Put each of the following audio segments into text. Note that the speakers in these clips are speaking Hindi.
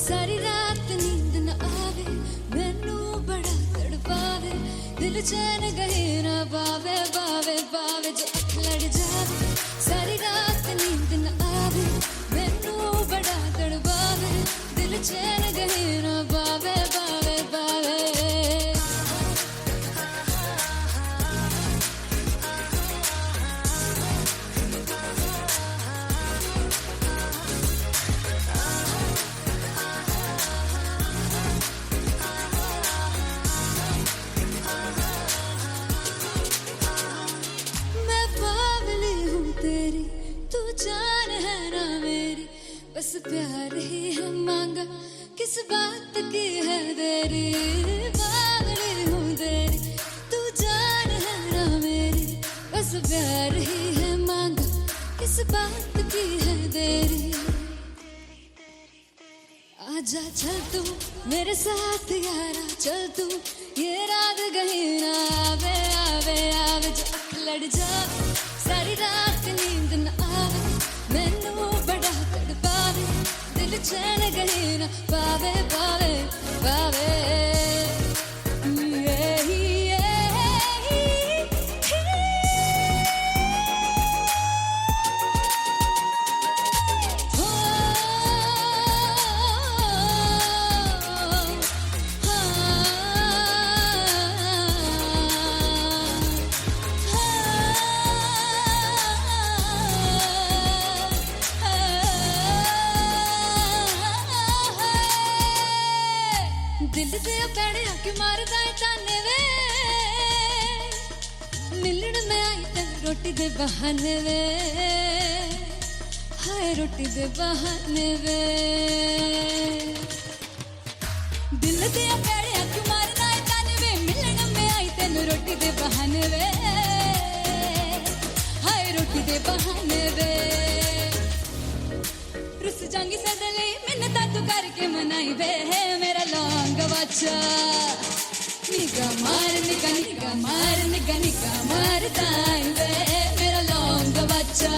सारी रात नींद न आवे, मैनू बड़ा तड़पावे, दिल चैन गहे ना पावे, पावे पावे जो अख लड़ जावे। सारी रात नींद न आवे, मैनू बड़ा तड़पावे, दिल चैन गहे ना पावे, पावे पावे। जान है ना मेरी, बस प्यार ही है मांगा, किस बात की है देरी। बावली हूँ तेरी, तू जान है ना मेरी, बस प्यार ही है मांगा, किस बात की है देरी। आजा चल तू मेरे साथ यारा, चल तू ये रात कहीं ना आवे, आवे आवे जो अख लड़ जावे। सारी रात नींद न आवे, मैनू बड़ा तड़पावे, दिल चैन कहीं ना पावे, पावे पावे। दिल दे पैड़े आके मारदा है ताने वे, मिलन में आई तेन रोटी दे बहाने वे, हाय रोटी दे बहाने वे। दिल दे पैड़े आके मारदा है ताने वे, मिलन में आई तेन रोटी दे बहाने वे, हाय रोटी दे बहाने वे। रुस जांगी सदले मिन्नता तू करके मनाई वे, मेरा लौंग बच्चा निगा मार, निगा निगा मार, निगा निगा मारदा है वे, मेरा लौंग बच्चा।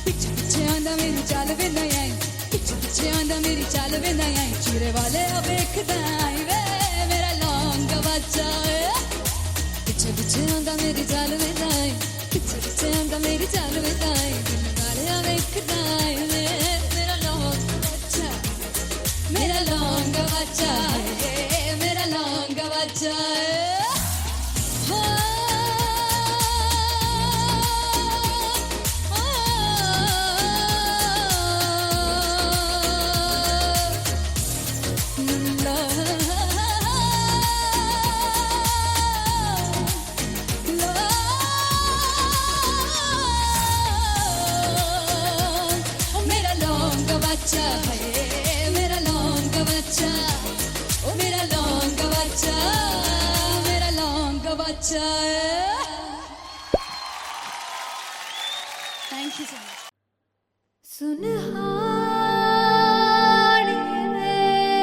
पीछे पीछे आंदा मेरी चाल वे नहीं आई, पीछे पीछे आंदा मेरी चाल वे नहीं आई, चूरे वाले वेखदा है वे, मेरा लौंग बच्चा। पीछे पीछे आंदा मेरी चाल वे नहीं आई, पीछे पीछे आंदा मेरी चाल वे नहीं आई, दिल वाले वेखदा है वे, मेरा लौंग बच्चा, मेरा लौंग बच्चा है, मेरा लौंग बच्चा है। मेरा लौंग बच्चा है, मेरा लौंग बच्चा, ओ मेरा लौंग बच्चा, मेरा लौंग बच्चा। Thank you so much. Sunhani में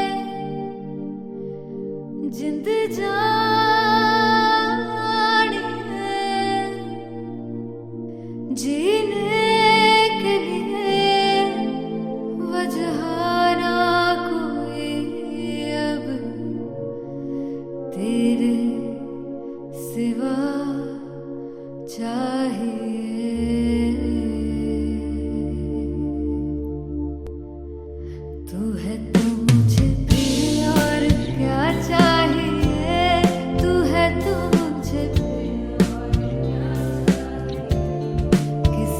जिंद जानी है, जीने के लिए वजह ना कोई अब तेरे सिवा चाहिए। तू है तो मुझे प्रिय और क्या चाहिए, तू है तो मुझे प्रिय और क्या चाहिए। किस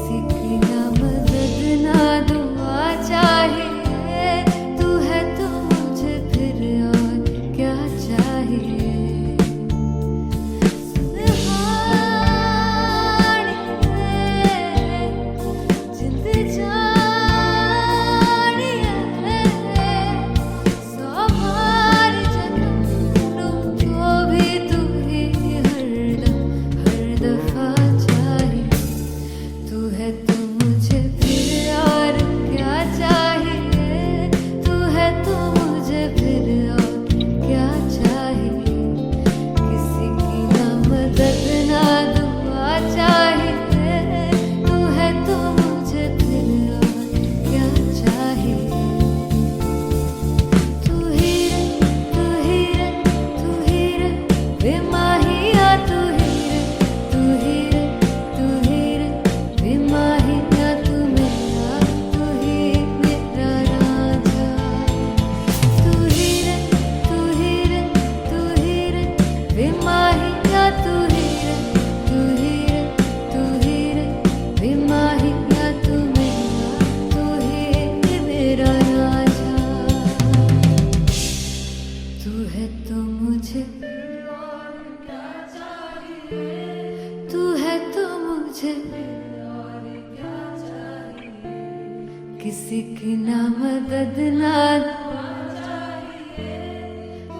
किसी की ना मदद ना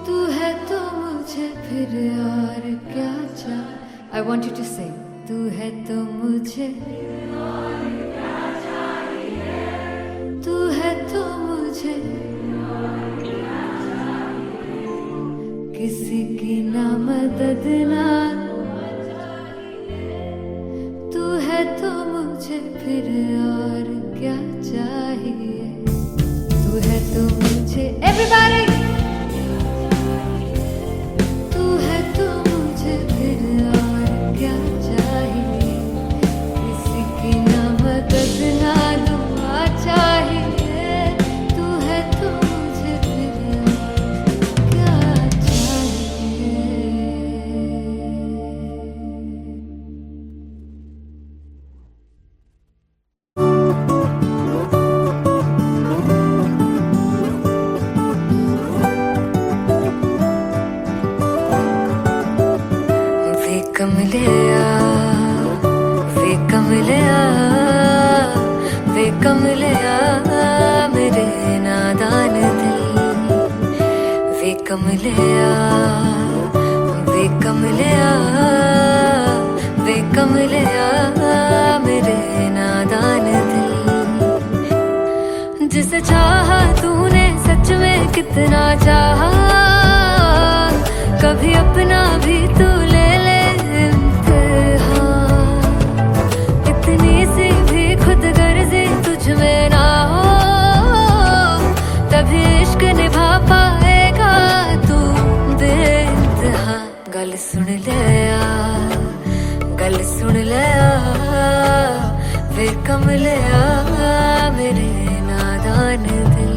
तू है तो मुझे फिर और क्या चाह। I want you to sing. तू है तो मुझे तू है तो मुझे किसी की ना मदद ना तू है तो मुझे फिर और क्या चाहिए। तू है तो मुझे everybody तू है तो मुझे फिर और क्या चाहिए। किसी की ना मदद ना दुआ चाहिए। तू है तो मुझे फिर और क्या चाहिए। वे कमलिया वे कमलिया वे कमलिया मेरे नादान दिल। वे कमलिया वे कमलिया वे कमलिया मेरे नादान दिल। जिसे चाहा तूने सच में कितना चाहा। कभी अपना भी तू ले ले इम्तिहान। इतनी सी भी खुद गर्जी तुझ में ना हो तभी इश्क निभा पाएगा तू बेइंतहा। गल सुन लिया गल सुन लिया वे कमलिया मेरे नादान दिल।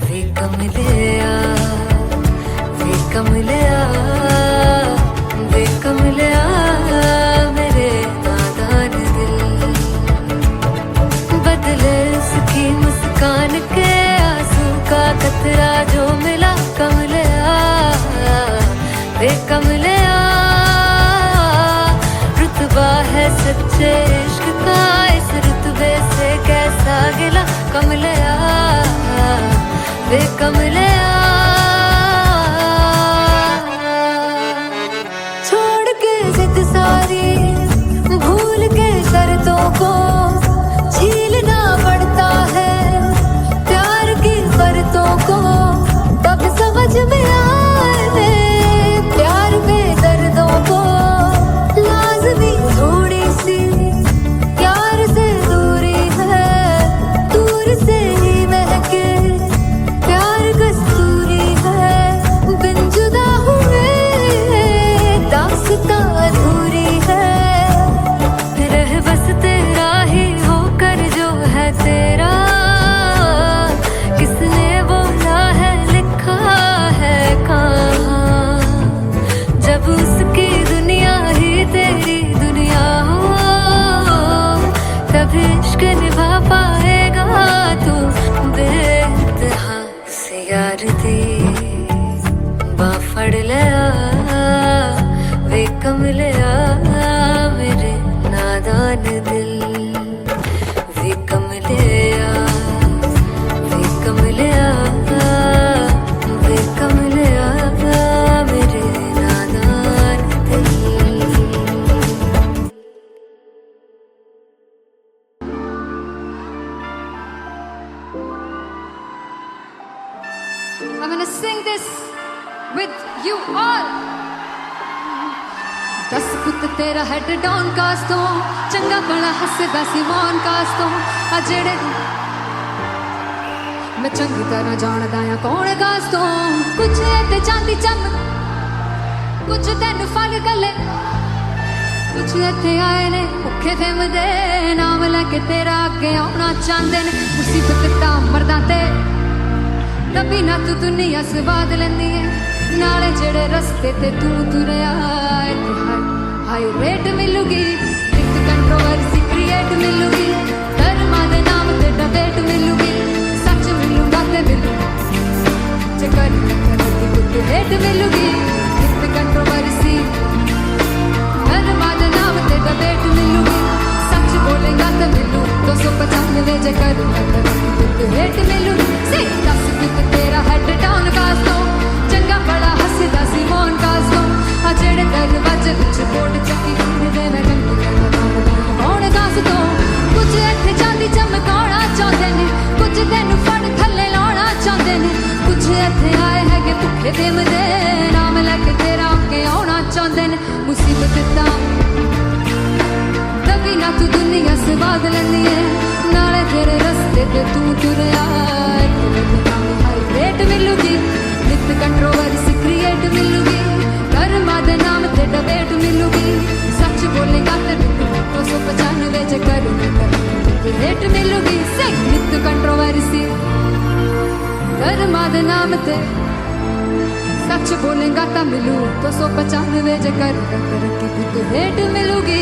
वे कमलिया वे कमलिया वे कमलिया मेरे नादान दिल। बदले उसकी मुस्कान के आंसू का कतरा जो मिला कमलिया वे कमलिया। रुतबा है सच्चे इश्क का इस रुतबे से कैसा गिला कमलिया वे कमलिया। छोड़ के जिद सारी भूल के शर्तों को झीलना पड़ता है प्यार की शर्तों को। तब समझ में आए प्यार में दर्दों को। लाज़मी थोड़ी सी प्यार से दूरी है दूर से ही महके प्यार कस्तूरी है। बिन जुदा हुए दास्तां अधूरी है। रह बस तेरा ही होकर जो है तेरा। किसने बोला है लिखा है कहाँ। जब उसकी दुनिया ही तेरी दुनिया हो तभी इश्क निभा पाएगा तू बेइंतहा। से यार दी बाफड़ लिया वे कमलिया मेरे नादान दिल। वे कमलिया वे कमलिया वे कमलिया मेरे नादान दिल। I'm gonna sing this with you all. दस पुत तेरा हेड डॉन कास तो चंगा भला हसदा सी मौन कास तो। आ जेड़े मैं चंगी तरह जानदा आ कौन कास तो। कुछ ते चांदी चम कुछ तेन फल गले। कुछ इत्थे आए ने भुखे फिमदे नाम लैके तेरा अगे आउणा चाहंदे ने। मुसीबत दा मरदा ते नबी ना तू दुनिया स्वाद लैंदी है। नाले जेड़े रस्ते ते तू तुरया हाई रेट मिलूगी। एक कंट्रोवर्सी क्रिएट मिलूगी। धर्मा दे नाम ते डिबेट मिलूगी। सच मिलूगा ते मिलू जे कर कुछ रेट मिलूगी। एक कंट्रोवर्सी धर्मा दे नाम ते डिबेट मिलूगी। सच बोलेगा तो मिलू 295 जे कर ਤੈਨੂੰ ਫੜ ਥੱਲੇ ਲਾਉਣਾ ਚਾਹੁੰਦੇ ਨੇ ਕੁਛ ਇੱਥੇ ਆਏ ਹੈਗੇ ਭੁੱਖੇ ਤੇ ਮਰੇ ਨਾਮ ਲੈ ਕੇ ਤੇਰਾ ਅੱਗੇ ਆਉਣਾ ਚਾਹੁੰਦੇ ਨੇ ਮੁਸੀਬਤ ਤਾਂ ਦਬੀ ਨਾ ਤੂੰ ਦੁਨੀਆ ਸਵਾਦ ਲੈਂਦੀ ਏ ਨਾਲੇ ਤੇਰੇ ਰਸਤੇ ਤੇ ਤੂੰ ਤੁਰਿਆ ਹਾਈ ਮਿਲੂਗੀ ਨਿਤ ਕੰਟਰੋਵਰਸੀ ਕ੍ਰੀਏਟ ਮਿਲੂਗੀ ਕਰਮਾਂ ਦੇ ਨਾਮ ਤੇ ਡਬੇਟ ਮਿਲੂਗੀ ਸੱਚ ਬੋਲੇਗਾ ਤੇ ਮੈਨੂੰ 295 ਚ ਕਰੂੰਗਾ ਹੇਟ ਮਿਲੂਗੀ ਸੇ ਨਿਤ ਕੰਟਰੋਵਰਸੀ ਕਰਮਾਂ ਦੇ ਨਾਮ ਤੇ ਸੱਚ ਬੋਲੇਗਾ ਤਾਂ ਮਿਲੂ 295 ਚ ਕਰੂੰਗਾ ਤਰੱਕੀ ਤੇ ਹੇਟ ਮਿਲੂਗੀ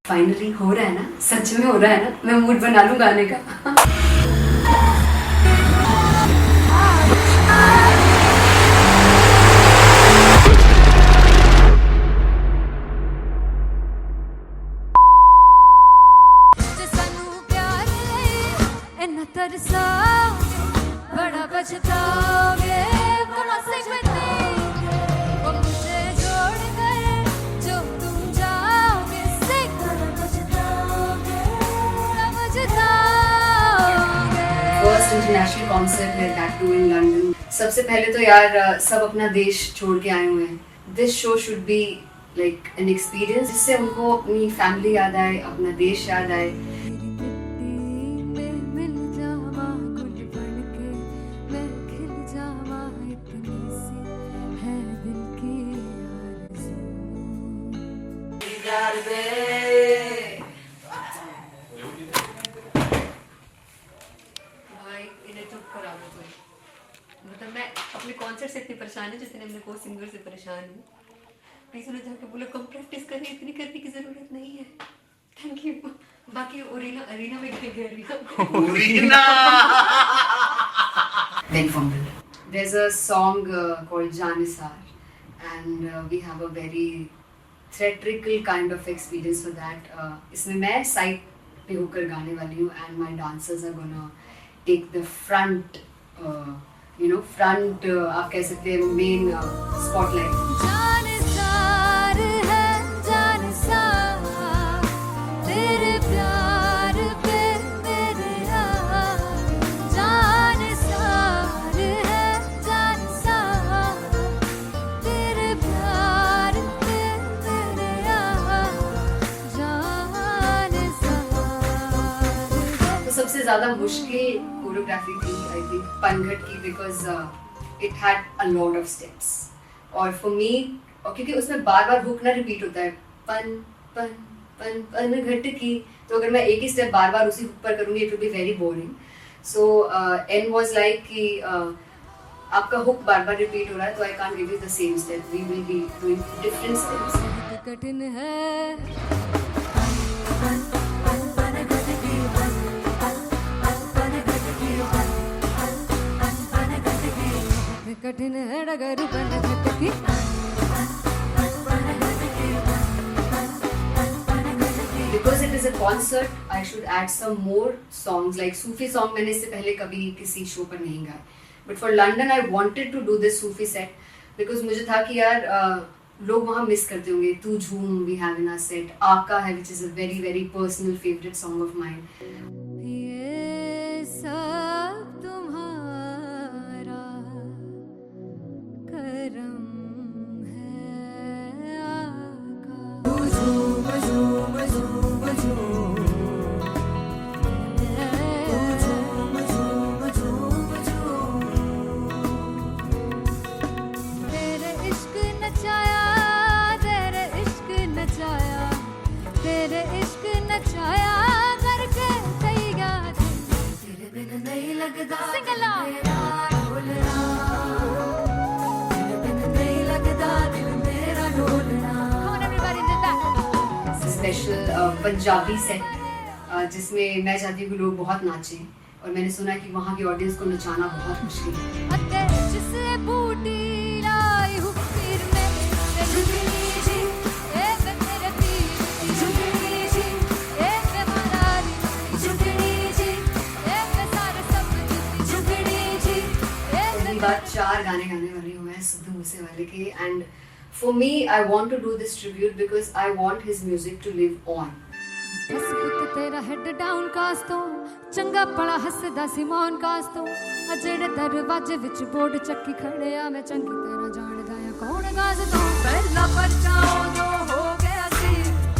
फाइनली हो रहा है ना, सच में हो रहा है ना, मैं मूड बना लूं गाने का। बड़ा पछताओगे मुझे जोड़ कर जो तुम जाओगे फर्स्ट इंटरनेशनल कॉन्सर्ट है, दैट टू इन लंदन। सबसे पहले तो यार सब अपना देश छोड़ के आए हुए हैं। This show should be like an experience जिससे उनको अपनी फैमिली याद आए, अपना देश याद आए। मैं अपने कॉन्सर्ट से इतनी परेशान हूँ जितने अपने को सिंगर से परेशान हूँ. प्लीज उन्हें जाके बोलो कम प्रैक्टिस करें, इतनी करने की जरूरत नहीं है. Thank you. बाकी अरीना में गए arena Then fumble. There's a song called Janisar, and we have a very theatrical kind of experience for that. इसमें मैं side पे होकर गाने वाली हूँ, and my dancers are gonna take the front, front आप कह सकते हैं main spotlight. जानसार है जानसार तेरे प्यार पे मेरे जानसार है जानसार तेरे प्यार पे मेरे जानसार. तो सबसे ज़्यादा मुश्किल कोरियोग्राफी थी आई थिंक पनघट की, because it had a lot of steps. और फॉर मी, और क्योंकि उसमें बार बार हुक ना रिपीट होता है, पन पन पन पन घट की, तो अगर मैं एक ही स्टेप बार बार उसी हुक पर करूंगी it will be very boring. So an was like कि आपका हुक बार बार रिपीट हो रहा है, तो I can't give you the same step, we will be doing different steps. कठिन है कठिन है डगर पनघट की. Because it is a concert, I should add some more songs. Like Sufi song मैंने इससे पहले कभी किसी शो पर नहीं गाए. But for London, I wanted to do this Sufi set because मुझे था कि यार लोग वहाँ मिस करते होंगे. तू झूम we have in our set. आका है which is a very very personal favorite song of mine. ये सब तुम्हारा करम है आका. झूम झूम झूम झूम झूम झूम झूम तेरे इश्क नचाया तेरे इश्क नचाया तेरे इश्क नचाया करके तैयार तेरे बिन नहीं लगता सिंगला ढोलना तेरे बिन नहीं लगता दिल मेरा ढोलना. Come on everybody do that. Special Punjabi set जिसमें मैं चाहती हूँ कि लोग बहुत नाचें, और मैंने सुना कि वहाँ की ऑडियंस को नचाना बहुत मुश्किल है. अते जिसे बूटी लाई हूँ पीर में झुकनी जी ए वे मेरे पीर झुकनी जी ए वे मरारी झुकनी जी ए वे सारे सब झुकनी जी ए वे पहली बार 4 गाने गाने वाली हूँ मैं सिद्धू मूसेवाले के, and for me I want to do this tribute because I want his music to live on. बस पुत तेरा हेड डाउन कास तो चंगा पड़ा हसदा सिमोन कास तो अजेड़े दरवाजे विच बोर्ड चक्की खड़े आ मैं चंगी तरह जानदा आ कौन गाज तो पहला बचाओ जो हो गया सी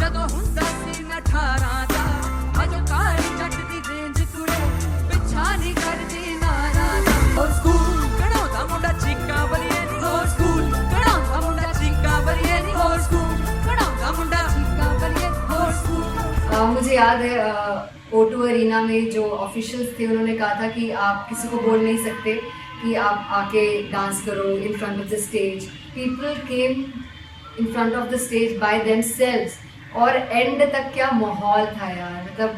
जदों हुंदा सी मैं 18 दा अजो काली जट दी रेंज कुड़े पिछा नहीं करदी नाराज. और स्कूल कढ़ाउंदा मुंडा चीका बलिए नी और स्कूल कढ़ाउंदा मुंडा चीका बलिए नी और स्कूल कढ़ाउंदा मुंडा चीका बलिए और स्कूल. मुझे याद है O2 अरीना में जो ऑफिशियल्स थे उन्होंने कहा था कि आप किसी को बोल नहीं सकते कि आप आके डांस करो in front of the stage. People came in front of the stage by themselves, और एंड तक क्या माहौल था यार. मतलब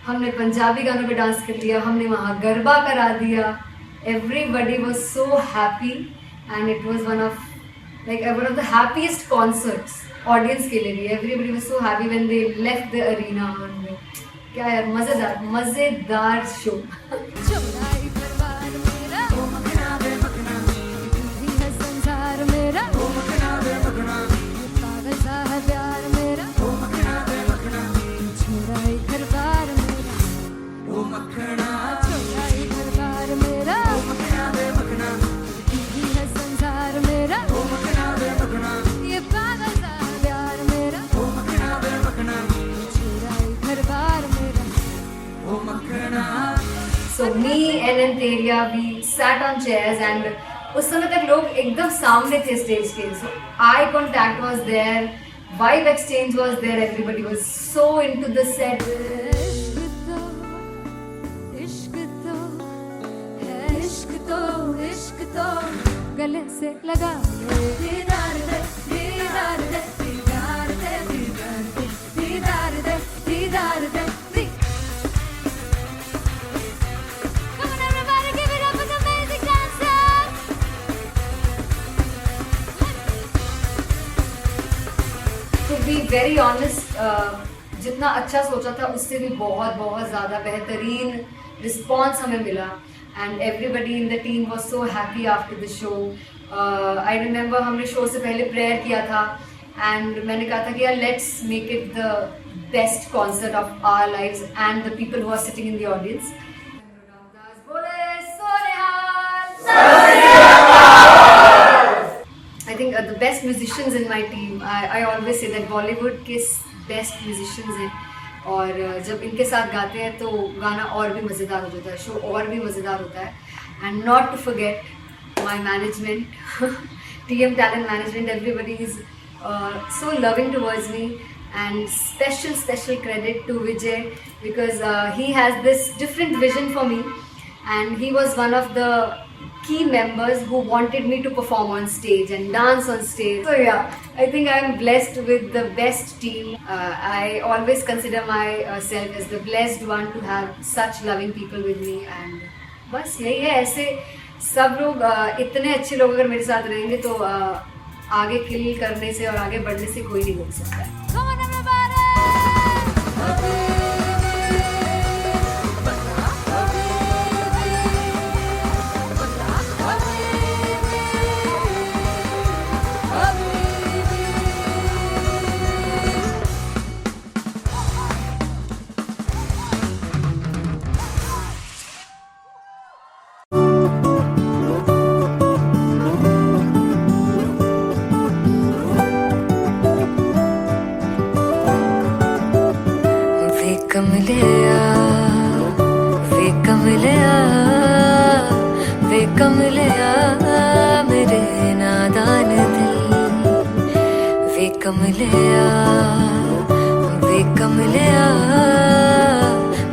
हमने पंजाबी गानों पे डांस कर लिया, हमने वहाँ गरबा करा दिया. Everybody was so happy and it was one of the happiest concerts audience के लिए भी. Everybody was so happy when they left the arena. क्या यार मजेदार शो. चौराई परिवार मेरा ओ मखना वे मखना ही है संसार मेरा ओ मखना वे मखना पागल सा है प्यार मेरा ओ मखना वे मखना चौराई परिवार मेरा ओ मखना चौराई परिवार मेरा ओ मखना वे मखना ही है संसार मेरा ओ मखना वे मखना ये पागल सा है प्यार मेरा ओ मखना वे मखना चौराई परिवार मेरा. So me and Anteria, we sat on chairs and उस समय तक लोग एकदम सामने थे स्टेज के. So eye contact was there, vibe exchange was there, everybody was so into the set. इश्क तो है इश्क तो इश्क इश्क तो गले से लगा ले। दीदार दे दीदार दे दीदार दे दीदार दे दीदार दे दीदार दे दी। Come on everybody, give it up for the amazing dancers. To be very honest, जितना अच्छा सोचा था उससे भी बहुत बहुत ज़्यादा बेहतरीन रिस्पॉन्स हमें मिला and everybody in the team was so happy after the show. I remember हमने शो से पहले प्रेयर किया था एंड मैंने कहा था कि यार let's make it the best concert of our lives and the people who are sitting in the audience. I think the best musicians in my team, I always say that Bollywood के best musicians हैं और जब इनके साथ गाते हैं तो गाना और भी मज़ेदार हो जाता है, शो और भी मज़ेदार होता है। And not to forget my management, TM Talent Management, everybody is so loving towards me and special credit to Vijay because he has this different vision for me and he was one of the key members who wanted me to perform on stage and dance on stage. So yeah, I think I am blessed with the best team. I always consider myself as the blessed one to have such loving people with me and बस यही है। ऐसे सब लोग इतने अच्छे लोग अगर मेरे साथ रहेंगे तो आगे किल करने से और आगे बढ़ने से कोई नहीं रोक सकता है। Come on everybody. कमलिया मेरे नादान दिल, वे कमलिया वे कमलिया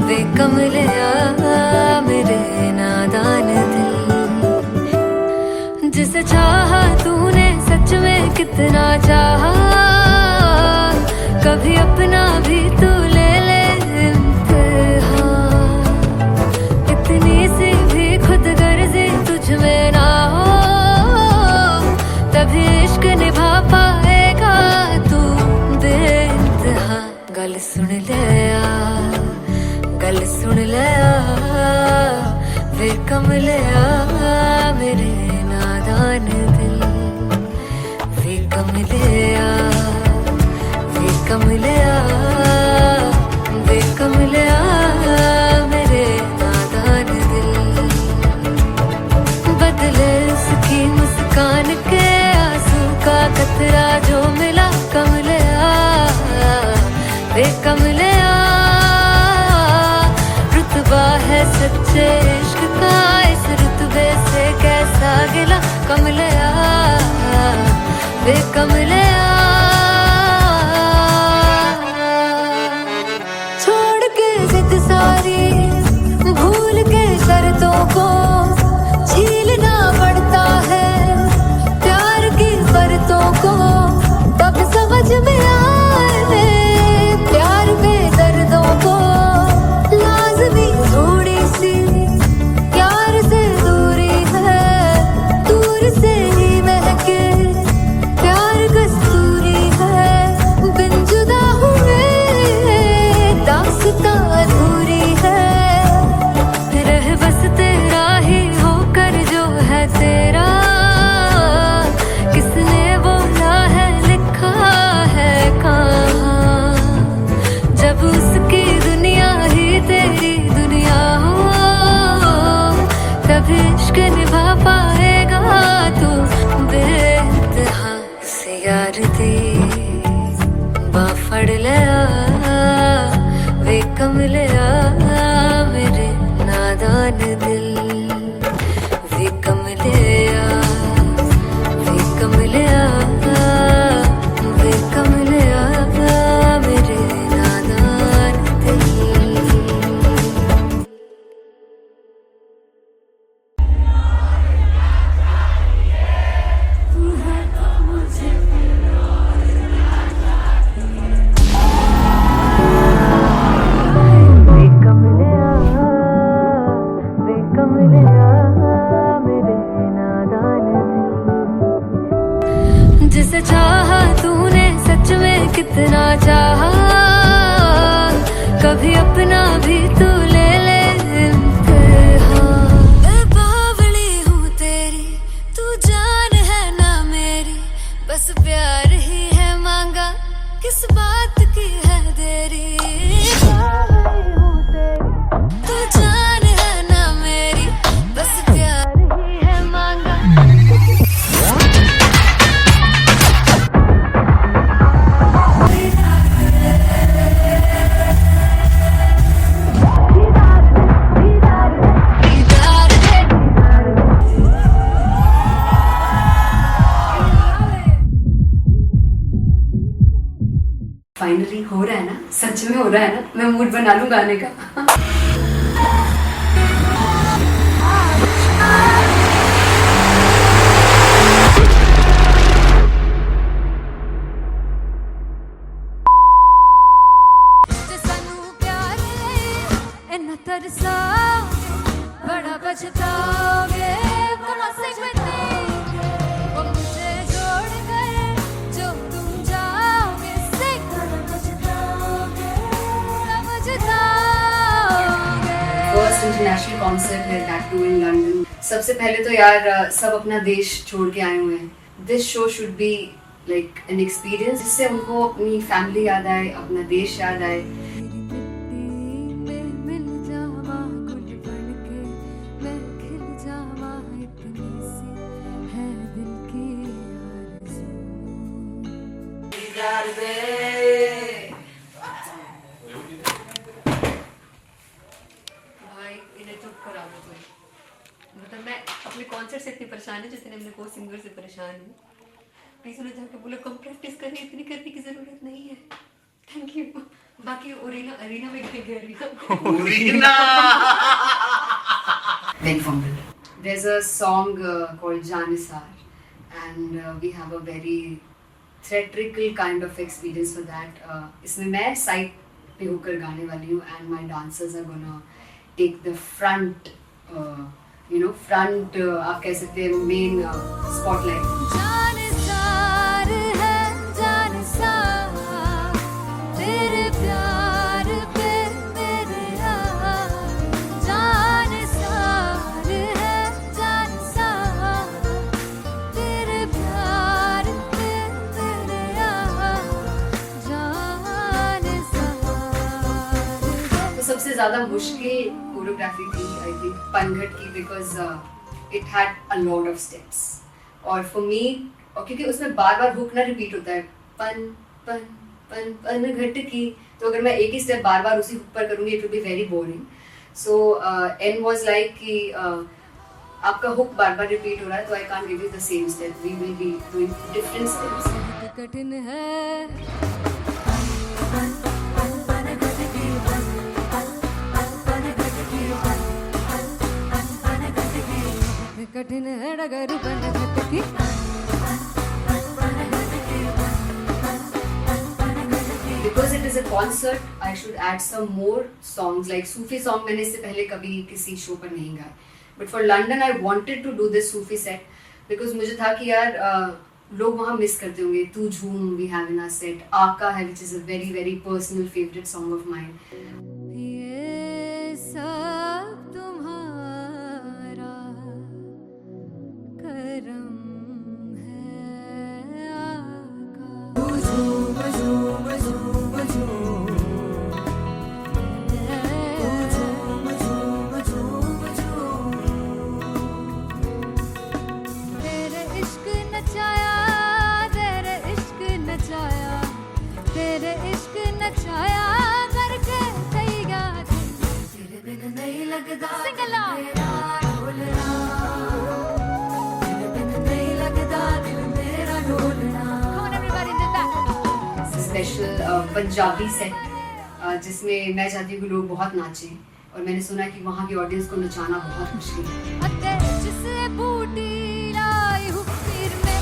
वे कमलिया मेरे नादान दिल। जिसे चाहा तूने सच में कितना चाहा, कभी अपना भी तू ले ले इम्तिहान। इतनी सी भी खुद गर्जी तुझ में ना हो, तभी इश्क निभा पाएगा तू बेइंतहा। गल सुन ले गल सुन ले वे कमलिया मेरे नादान दिल, वे कमलिया वे कमलिया वे कमलिया मेरे नादान दिल। बदले उसकी मुस्कान के आंसू का कतरा जो मिला कमलिया वे कमलिया। रुतबा है सच्चे इश्क का, इस रुतबे से कैसा गिला कमलिया वे कमलिया। छोड़ के जिद सारी भूल के शर्तों को, झीलना पड़ता है प्यार की शर्तों को। तब समझ में आए प्यार के दर्दों को, लाज़मी थोड़ी सी प्यार से दूरी है, दूर से ही महके प्यार कस्तूरी है। बिन जुदा हुए दास्तां अधूरी है, रह बस तेरा ही होकर जो है तेरा। किसने बोला है लिखा है कहाँ, जब उसकी दुनिया ही तेरी दुनिया हो, तभी इश्क निभा पाएगा तू बेइंतहा। से यार दी बाफड़ लिया वे कमलिया मेरे नादान दिल, वे कमलिया वे कमलिया वे कमलिया मेरे नादान दिल। हो रहा है ना, सच में हो रहा है ना, मैं मूड बना लूं गाने का। तरसा बड़ा पछताओगे वो मुझे छोड़ गए जो तुम जाओगे फर्स्ट इंटरनेशनल कॉन्सर्ट है दैट टू इन लंदन। सबसे पहले तो यार सब अपना देश छोड़ के आए हुए हैं। This show should be like an experience जिससे उनको अपनी फैमिली याद आए, अपना देश याद आए। भाई इन्हें चुप करा दो कोई। मतलब मैं अपने कॉन्सर्ट से इतनी परेशान हूँ जितने अपने को सिंगर से परेशान हूँ। प्लीज उन्हें जाके बोलो कम प्रैक्टिस करनी, इतनी करने की जरूरत नहीं है। Thank you. बाकी अरीना में गए arena Very fumble. There's a song called Janisar and we have a very theatrical kind of experience for that. इसमें मैं साइड पे होकर गाने वाली हूँ and my dancers are gonna take the front, front आप कह सकते हैं main spotlight. जानिसार है जानिसार तेरे प्यार पे मेरे जानिसार है जानिसार तेरे प्यार पे मेरे जानिसार। तो सबसे ज़्यादा मुश्किल कोरियोग्राफी थी आई थिंक पनघट की, because it had a lot of steps और फॉर मी, और क्योंकि उसमें बार बार हुक ना रिपीट होता है, पन पन पन पन घट की, तो अगर मैं एक ही स्टेप बार बार उसी हुक पर करूँगी it will be very boring. So an was like कि आपका हुक बार बार रिपीट हो रहा है तो I can't give you the same step, we will be doing different steps. कठिन है कठिन है डगर बनघट की। Because it is a concert, I should add some more songs like Sufi song. मैंने इससे पहले कभी किसी शो पर नहीं गाए, but for London I wanted to do this Sufi set because मुझे था कि यार लोग वहाँ मिस करते होंगे। तू झूम we have in our set, आका है which is a very very personal favorite song of mine. ये सब तुम्हारा करम है आका। झूम झूम झूम झूम झूम झूम झूम झूम तेरे इश्क नचाया तेरे इश्क नचाया तेरे इश्क नचाया करके तैयार तेरे बिन नहीं लगता सिंगला ढोलना तेरे बिन नहीं लगता दिल मेरा ढोलना। Come on everybody do that. Special Punjabi set जिसमें मैं चाहती हूँ कि लोग बहुत नाचें और मैंने सुना कि वहाँ की ऑडियंस को नचाना बहुत मुश्किल है। अते जिसे बूटी लाई हूँ पीर में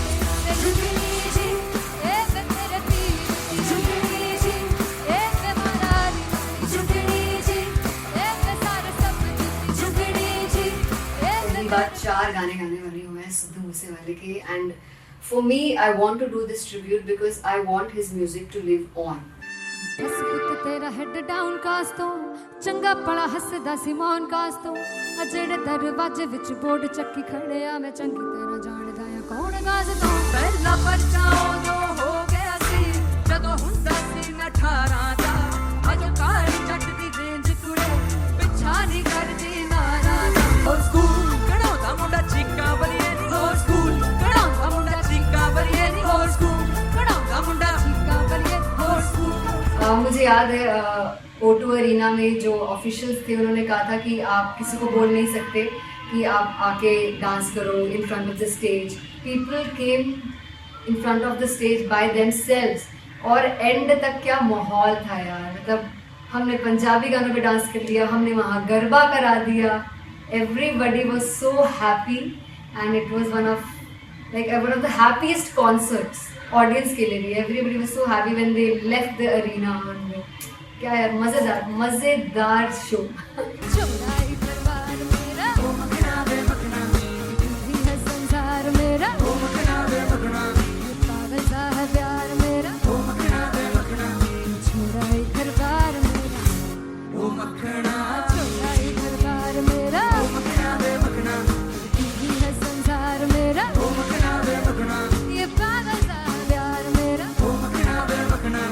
झुकनी जी ए वे तेरे पीर की झुकनी जी ए वे मरारी झुकनी जी ए वे सारे सब की झुकनी जी ए वे पहली बार 4 गाने गाने वाली हूँ मैं सिद्धू मूसेवाले के, and for me I want to do this tribute because I want his music to live on. बस पुत तेरा हेड डाउन कास तो चंगा पड़ा हसदा सिमोन कास तो अजड़े दरवाजे विच बोर्ड चक्की खड़े आ मैं चंगी तेरा जानदा या कौन गाज तो पहला परचाओ जो हो गया सी जदों हुंदा सी मैं 18 दा अजो काली जट दी रेंज कुड़े पिछा नहीं करदी नारा दा स्कूल कड़ाउंदा मुंडा चीका बलिए नी हो स्कूल कड़ाउंदा मुंडा चीका बलिए नी हो स्कूल कड़ाउंदा मुंडा चीका बलिए हो स्कूल। मुझे याद है O2 अरीना में जो ऑफिशियल्स थे उन्होंने कहा था कि आप किसी को बोल नहीं सकते कि आप आके डांस करो in front of the stage. People came in front of the stage by themselves और एंड तक क्या माहौल था यार, मतलब हमने पंजाबी गानों पे डांस कर लिया, हमने वहाँ गरबा करा दिया, everybody was so happy and it was one of the happiest concerts audience के लिए भी. Everybody was so happy when they left the arena. क्या यार, मजेदार शो. चौराई दरबार मेरा ओ मखना वे मखना, भी है संसार मेरा ओ मखना वे मखना, पागल सा है प्यार मेरा ओ मखना वे मखना, चौराई दरबार मेरा ओ मखना, चौराई दरबार मेरा ओ मखना वे मखना, भी है संसार मेरा ओ मखना वे मखना, ये पागल सा है प्यार मेरा ओ मखना वे मखना,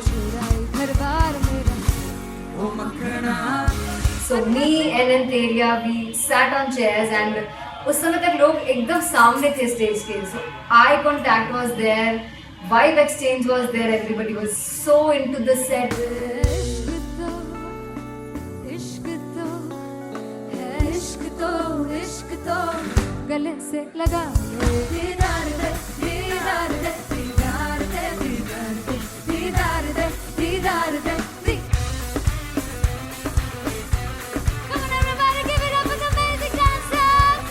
चौराई दरबार मेरा. So me and Anteria, we sat on chairs and उस समय तक लोग एकदम सामने थे स्टेज के. So eye contact was there, vibe exchange was there, everybody was so into the set. इश्क तो गले से लगा दीदार दे दीदार दे दीदार दे दीदार दे दीदार दे. Come on everybody, give it up for the amazing dancers.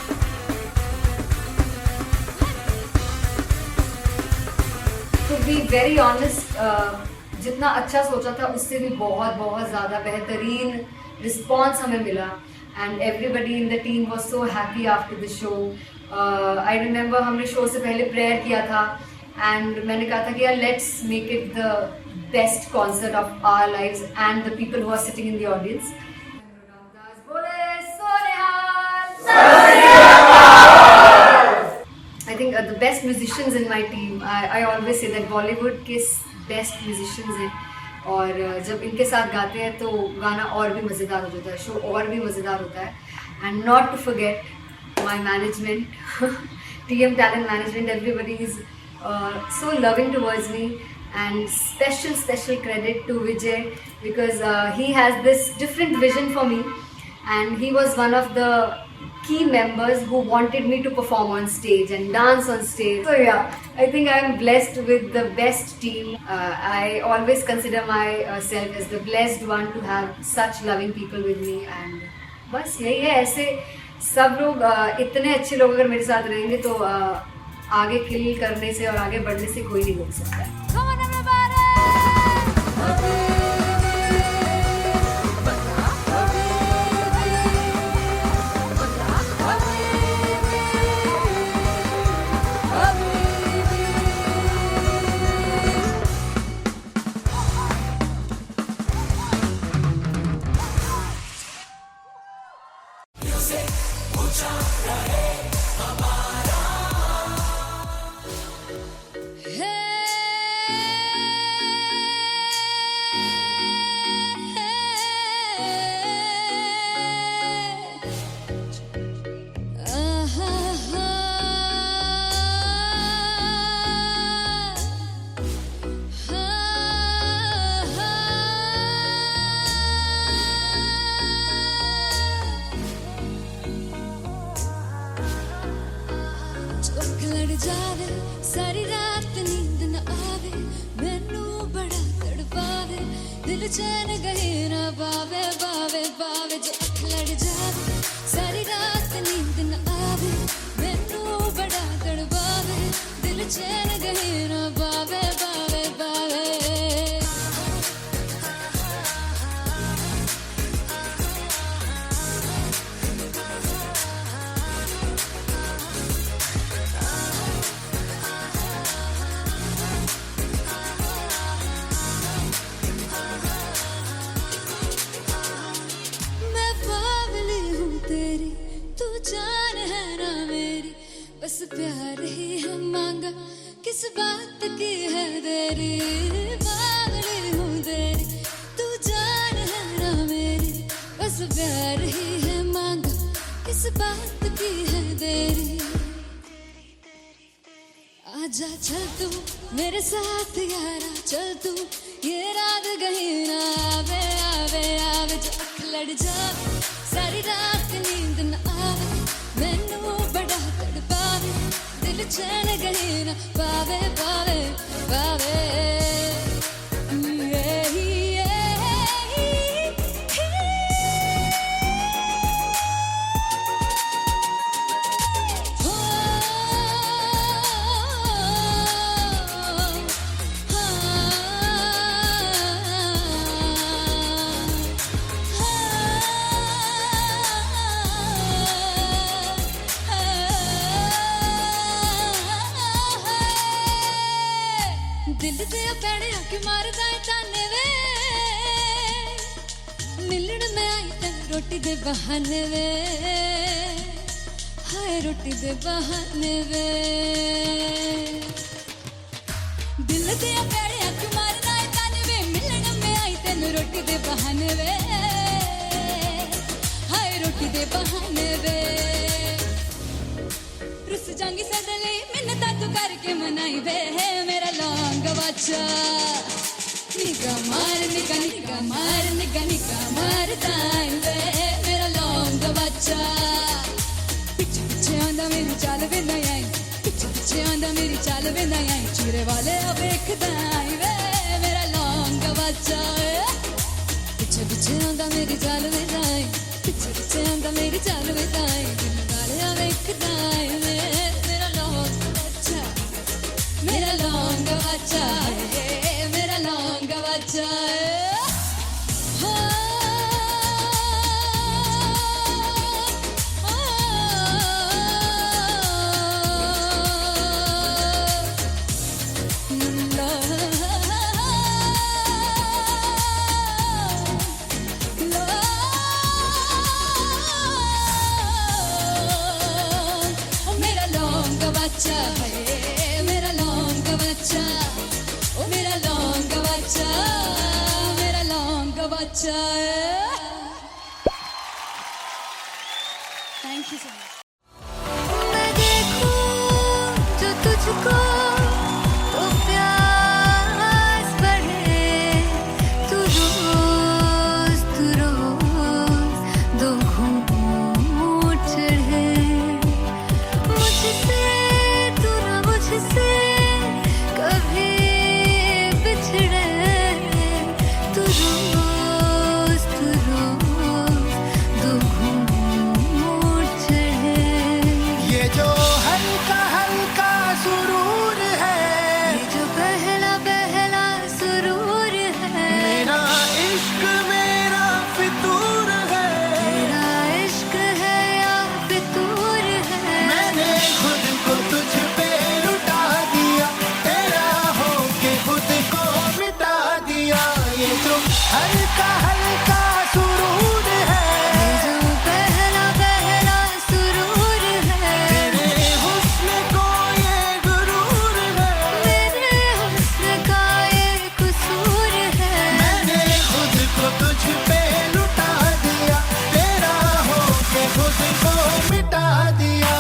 To be very honest, जितना अच्छा सोचा था उससे भी बहुत बहुत ज़्यादा बेहतरीन रिस्पॉन्स हमें मिला. And everybody in the team was so happy after the show. I remember हमने शो से पहले प्रेयर किया था and मैंने कहा था कि यार let's make it the best concert of our lives and the people who are sitting in the audience. I think the best musicians in my team. I always say that Bollywood के best musicians हैं. और जब इनके साथ गाते हैं तो गाना और भी मज़ेदार हो जाता है, शो और भी मज़ेदार होता है. And not to forget my management, TM Talent Management, everybody is so loving towards me. And special credit to Vijay because he has this different vision for me and he was one of the key members who wanted me to perform on stage and dance on stage. So yeah, I think I am blessed with the best team. I always consider myself as the blessed one to have such loving people with me. And बस यही है, ऐसे सब लोग इतने अच्छे लोग अगर मेरे साथ रहेंगे तो आगे किल करने से और आगे बढ़ने से कोई नहीं रोक सकता है. Come on everybody. जावे सारी रात नींद न आवे, मैनू बड़ा तड़पावे, दिल चैन गहे ना पावे पावे पावे. जो अख लड़ जावे सारी रात नींद न आवे, मैनू बड़ा तड़पावे, दिल चैन गहे ना पावे पावे पावे. बस प्यार ही है मांगा, किस बात की है देरी, पागल हूँ तेरी, तू जान है ना मेरी. बस प्यार ही है मांगा, किस बात की है देरी. आजा चल तू मेरे साथ यारा, चल तू ये रात कहीं ना आवे आवे आवे. जो अख लड़ जावे सारी रात नींद न आवे, मैनू बड़ा तड़पावे, दिल चैन कहीं ना पावे पावे पावे. रोटी दे बहाने वे, हाय रोटी दे बहाने वे, दिल दिया प्यारे अख मारना है ताने वे, मिलन में आई तेन रोटी दे बहाने वे, हाय रोटी दे बहाने वे, रुस जांगी सदले मिन्नता तू करके मनाई वे, मेरा लौंग वाचा निगा मार निगा निगा मार निगा निगा मारता है वे, मेरा लौंग वाचा पिछे पिछे आंदा मेरी चाल वे नहीं आई, पिछे पिछे आंदा मेरी चाल वे नहीं आई, चूरे वाले अब देखदा है वे, मेरा लौंग वाचा पिछे पिछे आंदा मेरी चाल वे नहीं आई, पिछे पिछे आंदा मेरी चाल वे नहीं आई, दिल वाले अब देखदा है वे, मेरा लौंग वाचा, मेरा लौंग वाचा है, मेरा लौंग वाचा मेरा लौंग वाचा है, मेरा लौंग वाचा, ओ मेरा लौंग वाचा, मेरा लौंग वाचा। Thank you so much. मैं देखूं जो तुझको तो प्यास बढ़े, तू रोज दो घूंट चढ़े, मुझसे तू ना मुझसे कभी बिछड़े, तू रोज दो घूंट चढ़े। ये जो हल्का हल्का सुरूर है, ये जो पहला पहला सुरूर है, मेरा इश्क मेरा फितूर है, तेरा इश्क है या फितूर है, मैंने खुद को तुझ पे लुटा दिया, तेरा होके खुद को मिटा दिया। ये जो हल्का हल्का सुरूर है, ये जो पहला पहला सुरूर है, तेरे हुस्न को ये गुरूर है, मेरे हुस्न का ये कसूर है, मैंने खुद को तुझ पे लुटा दिया, तेरा होके खुद को मिटा दिया।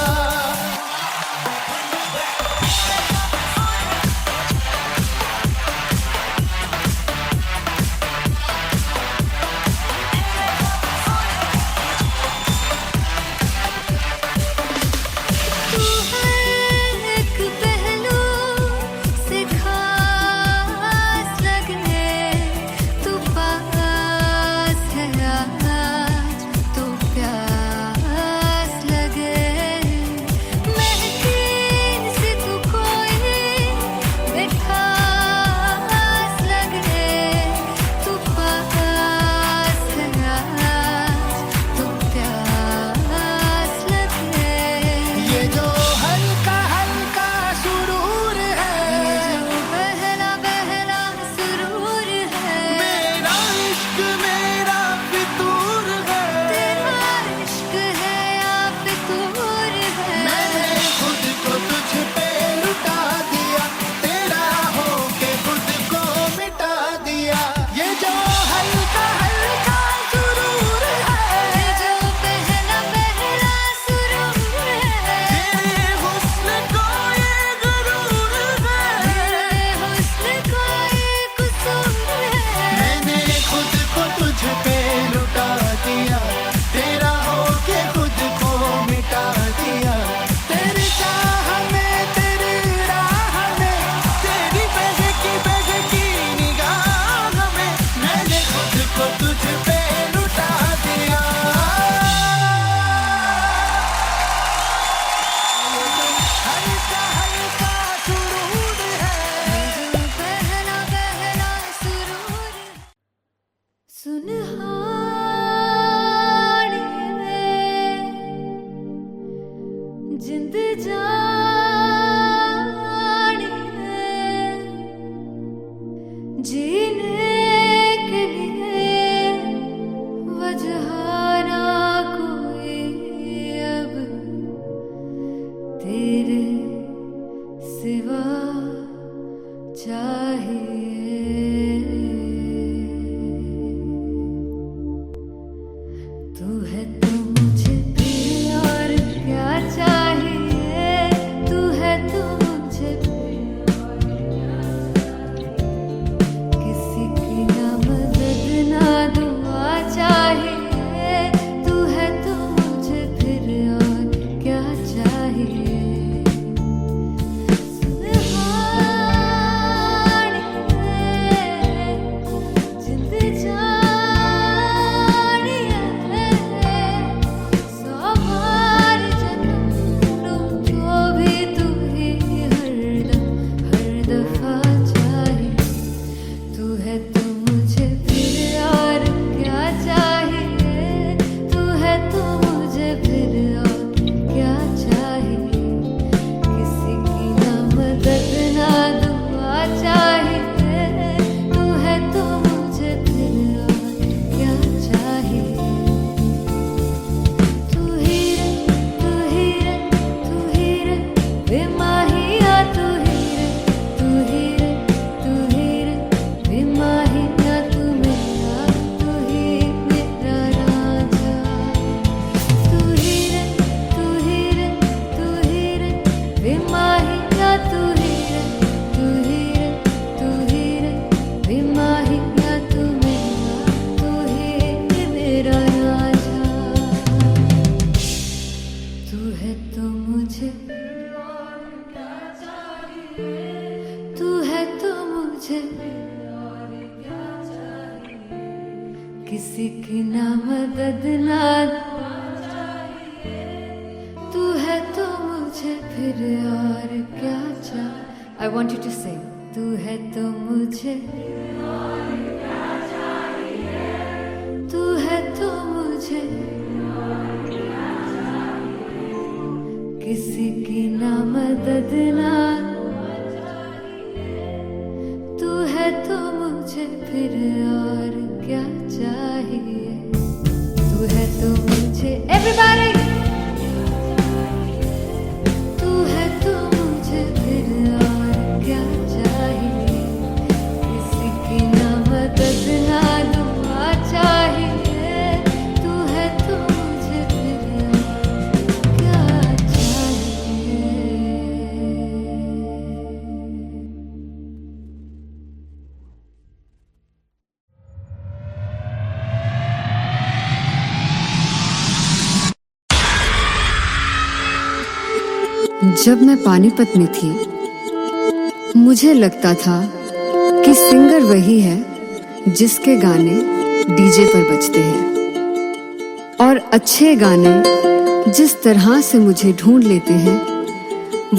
तू हर एक पहलू से खास लगे, तू पास है आज तो प्यास लगे, महकी से तू कोई बेखास लगे, तू पास है आज तो प्यास लगे। ये जो हल्का हल्का सुरूर ये है, जो पहला पहला सुरूर है, मेरा इश्क मेरा फितूर है, तेरा इश्क है या फितूर है, मैंने खुद को तुझ पे लुटा दिया, तेरा होके खुद को मिटा दिया। ये जो हल्का हल्का सुरूर है, ये जो पहला पहला सुरूर है, तेरे हुस्न को ये गुरूर है, तेरे हुस्न का ये कसूर है, मैंने खुद को तुझ पे लुटा दिया, तेरा होके खुद को मिटा दिया। तेरी चाह में तेरी राह में, तेरी बहकी निगाह में, मैंने खुद को तुझ पे लुटा दिया। हल्का हल्का सुरूर है, ये जो पहला पहला सुरूर है। सुनहानी में जिंद जानी में जीने के लिए वजह ना किसी की ना मदद ना तू है तो मुझे फिर और क्या चाहिए। I want you to sing. तू है तो मुझे तू है तो मुझे किसी की ना मदद ना तू है तो मुझे फिर और क्या चाहिए। तू है तो मुझे everybody तू है तो मुझे फिर और क्या चाहिए। किसी की ना मदद ना दुआ चाहिए। तू है तो मुझे फिर और क्या चाहिए। जब मैं पानीपत में थी मुझे लगता था कि सिंगर वही है जिसके गाने डीजे पर बजते हैं, और अच्छे गाने जिस तरह से मुझे ढूंढ लेते हैं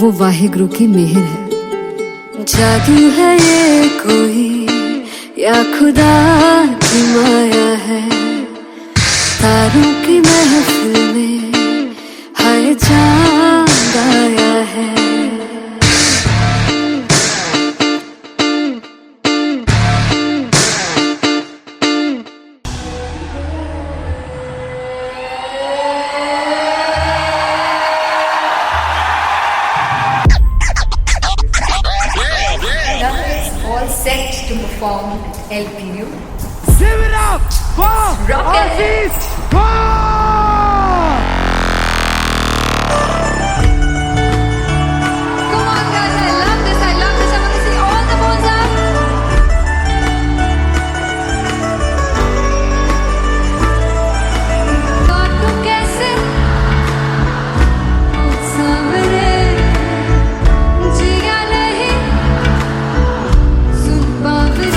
वो वाहिगुरु की मेहर है। जादू है ये कोई या खुदा की माया है। तारों की महफिल में हाय चांद आया है। All set to perform LPU. Give it up for Aziz Khan! Come on guys, I love this. I want to see all the balls up. काटू कैसे सामने जिया नहीं सुन बाबरे।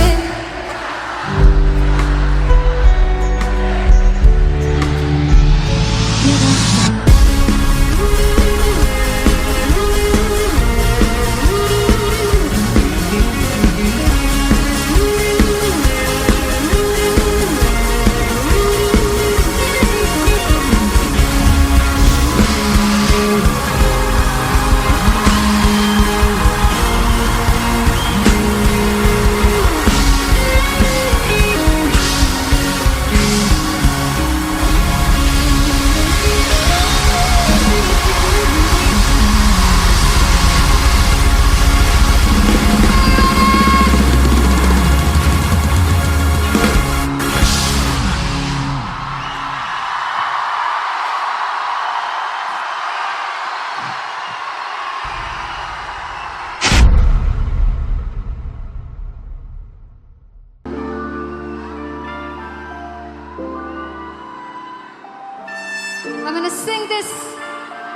I'm gonna sing this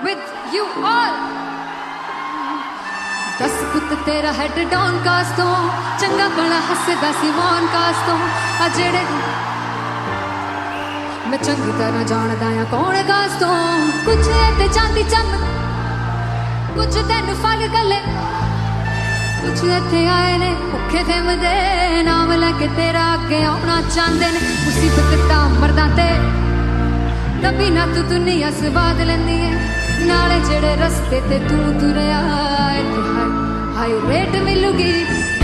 with you all. दस पुत तेरा हेड डाउन कास्ट तो चंगा भला हसदा सी मौन कास्ट तो आ जेड़े मैं चंगी तरह जानदा आ कौन कास्ट तो कुछ ते चांदी चम कुछ तेन फल गले कुछ इत्थे आए ने भुखे फिमदे नाम लैके तेरा अगे आउणा चाहंदे ने मुसीबत दा मरदा ते तभी ना तू दुनिया स्वाद लैंदी है नाले जेड़े रस्ते ते तू तुरया इत्थे हाई रेट मिलूगी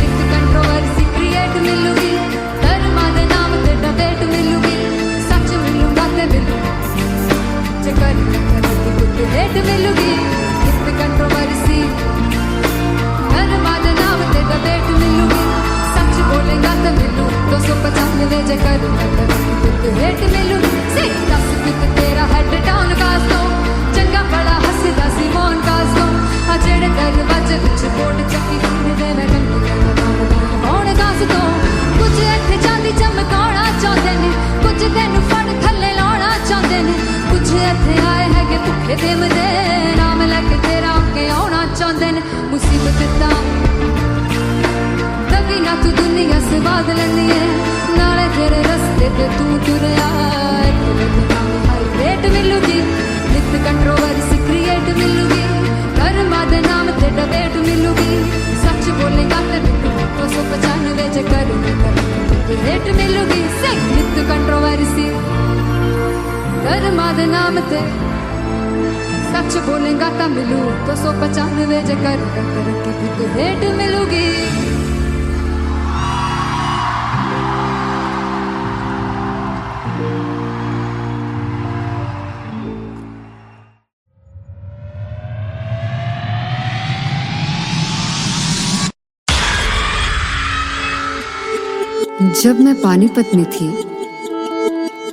इक कंट्रोवर्सी क्रिएट मिलूगी धर्मा दे नाम ते डिबेट मिलूगी सच मिलूगा ते मिलू जे कर कुछ रेट मिलूगी इक कंट्रोवर्सी धर्मा दे नाम ते डिबेट मिलूगी सच बोलेगा तो मिलू 295 जे कर कुछ रेट मिलूगी दस कुछ तेरा हेड डाउन कास्तो चंगा बड़ा हसदा सी मौन कास्तो आ जेड़े दरवाजे विच बोर्ड चक्की दे मैं गंदी कौन कास्तो कुछ इत्थे चांदी चमकाउणा चाहंदे ने कुछ तैनू फड़ थल्ले लाउणा चाहंदे ने कुछ इत्थे आए हैगे भुखे फिमदे नाम लैके तेरा अगे आउणा चाहंदे ने मुसीबत दा तभी ना तू दुनिया स्वाद लैंदी है नाले तेरे रस्ते ते तू भेंट मिलूगी संगीत कंट्रोवर्सी धर्मा दे नाम ते सच बोलेगा ता मिलू 295 जकर करके फिर तो भेंट मिलूगी जब मैं पानीपत में थी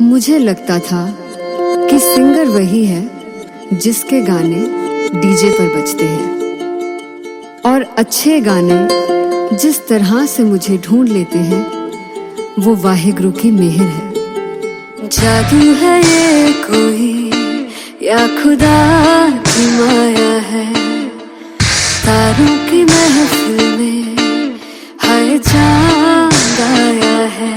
मुझे लगता था कि सिंगर वही है जिसके गाने डीजे पर बजते हैं और अच्छे गाने जिस तरह से मुझे ढूंढ लेते हैं वो वाहिगुरु की मेहर है। जादू है ये कोई या खुदा की माया है तारों की महफिल में हाय चांद आया है।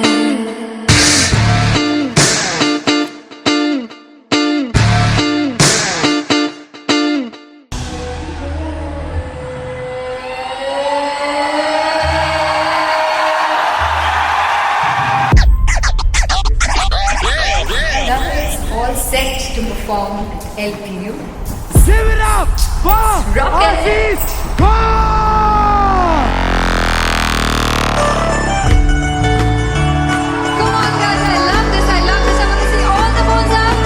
All set to perform LPU. Sivirap! Rock and Aziz! Wow! Come on guys, I love this, I love this. I want to see all the phones up.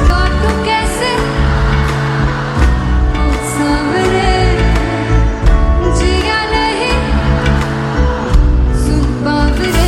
काटूं कैसे सामने जिया नहीं सुन बाबरे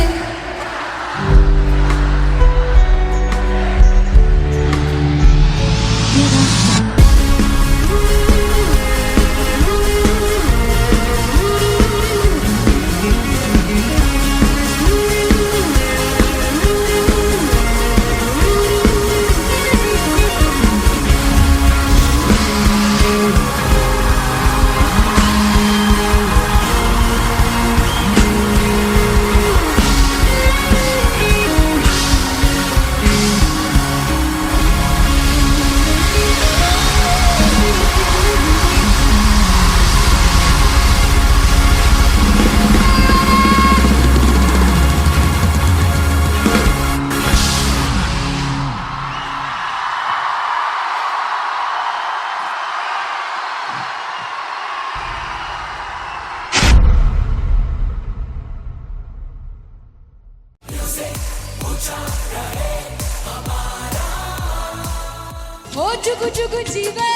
हो जुगु जुगु जीवे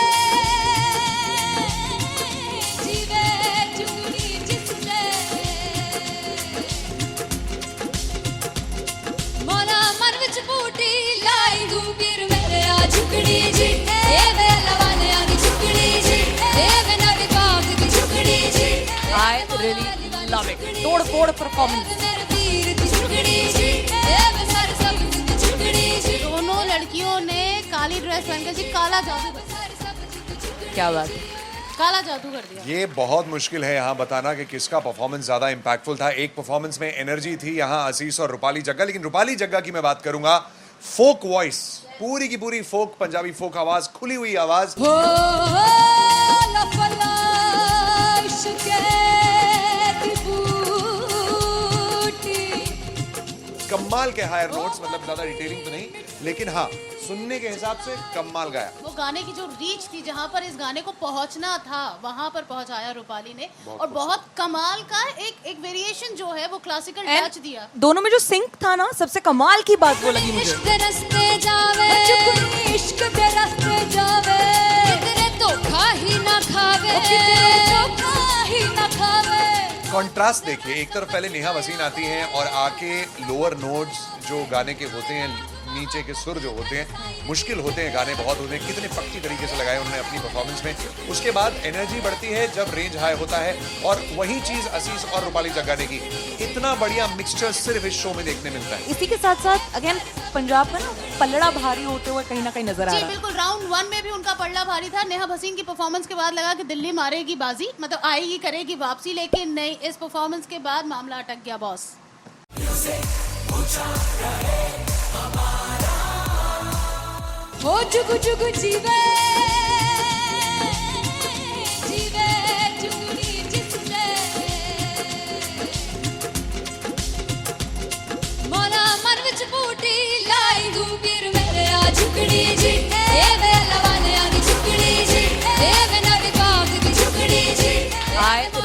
जीवे जुगनी जिसने मोरा मन विच बूटी लाई गुबीर मेरे आ झुकड़ी जी ए वे लवाने आगी झुकड़ी जी ए वे नवी बाग की झुकड़ी जी I really love it. तोड़-फोड़ performance. मेरे वीर की झुकड़ी जी ए वे सर सब की झुकड़ी जी दोनों लड़कियों ने काली ड्रेस पहनकर जी काला जादू कर दिया। क्या बात है। काला जादू कर दिया। ये बहुत मुश्किल है यहाँ बताना कि किसका परफॉर्मेंस ज़्यादा इम्पैक्टफुल था। एक परफॉर्मेंस में एनर्जी थी यहाँ असीस और रूपाली जग्गा, लेकिन रूपाली जग्गा की मैं बात करूंगा फोक वॉइस, पूरी की पूरी फोक, पंजाबी फोक आवाज, खुली हुई आवाज। हो लफला इश्क़े की बूटी कमाल के हायर नोट्स, मतलब ज्यादा डिटेलिंग तो नहीं, लेकिन हाँ सुनने के हिसाब से कमाल गाया। वो गाने की जो रीच थी, जहाँ पर इस गाने को पहुंचना था वहां पर पहुंचाया रूपाली ने, और बहुत कमाल का एक वेरिएशन जो है वो क्लासिकल टच दिया। दोनों में जो सिंक था ना, सबसे कमाल की बात वो लगी मुझे। इश्क़ रस्ते जावे इश्क़ दे रस्ते जावे कितने धोखा ही ना खावे धोखा ही ना खावे। कॉन्ट्रास्ट देखिए, एक तरफ पहले नेहा वसीन आती हैं और आके लोअर नोट्स जो गाने के होते हैं, नीचे के सुर जो होते हैं, मुश्किल होते हैं, गाने बहुत होते हैं, कितने पक्की तरीके से लगाए उन्होंने अपनी परफॉर्मेंस में। उसके बाद एनर्जी बढ़ती है जब रेंज हाई होता है, और वही चीज असीस और रूपाली जग्गा ने की। इतना बढ़िया मिक्सचर सिर्फ इस शो में देखने मिलता है। इसी के साथ साथ अगेन पंजाब का ना पलड़ा भारी होते हुए कहीं ना कहीं नजर आ जी रहा है। बिल्कुल, राउंड 1 में भी उनका पलड़ा भारी था। नेहा भसीन की परफॉर्मेंस के बाद लगा कि दिल्ली मारेगी बाजी, मतलब आएगी करेगी वापसी, लेकिन नहीं, इस परफॉर्मेंस के बाद मामला अटक गया बॉस। हो जुगु जुगु जीवे जीवे जुगु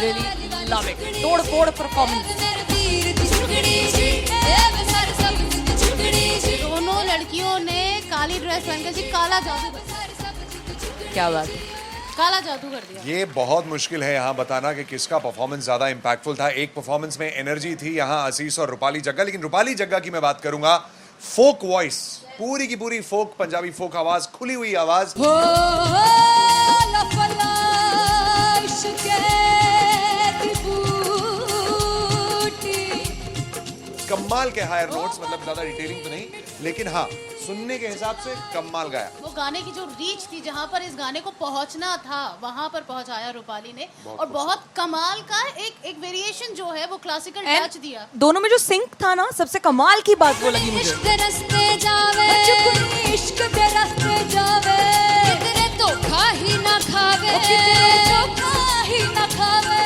रियली लव इट, तोड़ फोड़ परफॉर्मेंस। मेरे वीर दी चुगड़ी जी ए मैं सारे सब दी चुगड़ी जी दोनों लड़कियों ने काली ड्रेस पहनकर जी काला जादू क्या बात है, काला जादू कर दिया। ये बहुत मुश्किल है यहाँ बताना कि किसका परफॉर्मेंस ज्यादा इंपैक्टफुल था। एक परफॉर्मेंस में एनर्जी थी यहाँ असीस और रूपाली जग्गा, लेकिन रूपाली जग्गा की मैं बात करूंगा, फोक वॉइस, पूरी की पूरी फोक, पंजाबी फोक आवाज, खुली हुई आवाज। हो लफला इश्क़ दी बूटी कमाल के हायर नोट्स, मतलब ज्यादा डिटेलिंग तो नहीं, लेकिन हाँ सुनने के हिसाब से कमाल गाया। वो गाने की जो रीच थी, जहाँ पर इस गाने को पहुंचना था वहां पर पहुंचाया रूपाली ने, और बहुत कमाल का एक वेरिएशन जो है वो क्लासिकल टच दिया। दोनों में जो सिंक था ना, सबसे कमाल की बात वो लगी मुझे। इश्क़ दे रस्ते जावे इश्क़ दे रस्ते जावे कितने धोखा ही ना खावे कितने धोखा ही ना खावे।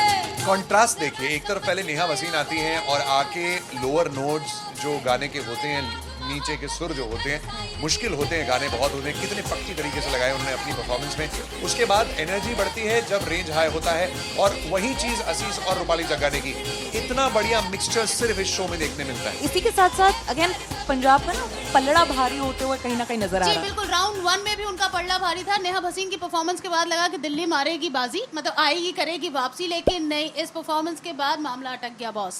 कॉन्ट्रास्ट देखिए, एक तरफ पहले नेहा वसीन आती हैं और आके लोअर नोट्स जो गाने के होते हैं, नीचे के सुर जो होते हैं, मुश्किल होते हैं, गाने बहुत होते हैं, कितने पक्की तरीके से लगाए उन्होंने अपनी परफॉर्मेंस में। उसके बाद एनर्जी बढ़ती है जब रेंज हाई होता है, और वही चीज असीस और रूपाली जग्गा ने की। इतना बढ़िया मिक्सचर सिर्फ इस शो में देखने मिलता है। इसी के साथ साथ अगेन पंजाब का ना पलड़ा भारी होते हुए कहीं ना कहीं नजर आ जी रहा है। बिल्कुल, राउंड 1 में भी उनका पलड़ा भारी था। नेहा भसीन की परफॉर्मेंस के बाद लगा कि दिल्ली मारेगी बाजी, मतलब आएगी, करेगी वापसी, लेकिन नहीं, इस परफॉर्मेंस के बाद मामला अटक गया बॉस।